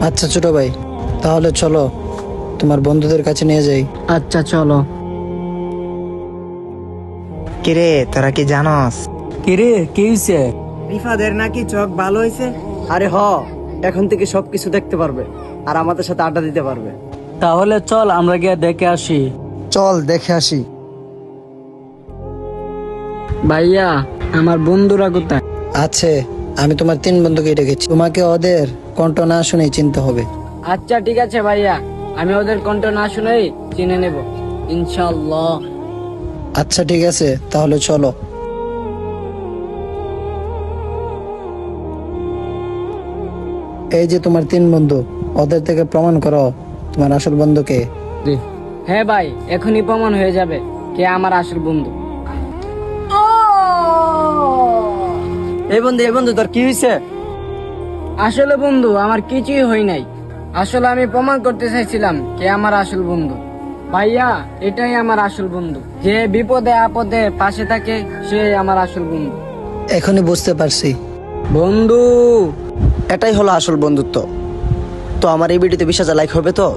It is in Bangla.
আচ্ছা ছোট ভাই, তাহলে চলো তোমার বন্ধুদের কাছে নিয়ে যাই। আচ্ছা চলো। কিরে তোরা কি জানস কিরে কি হইছে? রিফাদের নাকি চোখ ভালো হয়েছে? আরে এখন থেকে সবকিছু দেখতে পারবে আর আমাদের সাথে আড্ডা দিতে পারবে। তাহলে চল আমরা গিয়ে দেখে আসি। চল দেখে আসি। ভাইয়া আমার বন্ধুরা কোথায়? আছে, আমি তোমার 3 বন্ধুকে ডেকেছি, তোমাকে ওদের কণ্ঠ না শুনেই চিনতে হবে। আচ্ছা ঠিক আছে ভাইয়া, আমি ওদের কণ্ঠ না শুনেই চিনে নেব ইনশাআল্লাহ। আচ্ছা ঠিক আছে, তাহলে চলো। এই যে তোমার 3 বন্ধু, ওদের থেকে প্রমাণ করো তোমার আসল বন্ধুকে। হ্যাঁ ভাই, এখনই প্রমাণ হয়ে যাবে কে আমার আসল বন্ধু। এই বন্ধু তোর কি হয়েছে? আসলে বন্ধু আমার কিছুই হয় নাই। আসলে আমি প্রমাণ করতে চাইছিলাম কে আমার আসল বন্ধু। ভাইয়া এটাই আমার আসল বন্ধু, যে বিপদে আপদে পাশে থাকে সে আমার আসল বন্ধু। এখনই বুঝতে পারছি। বন্ধু এটাই হলো আসল বন্ধুত্ব। তো আমার এই ভিডিওতে 20,000 লাইক হবে তো?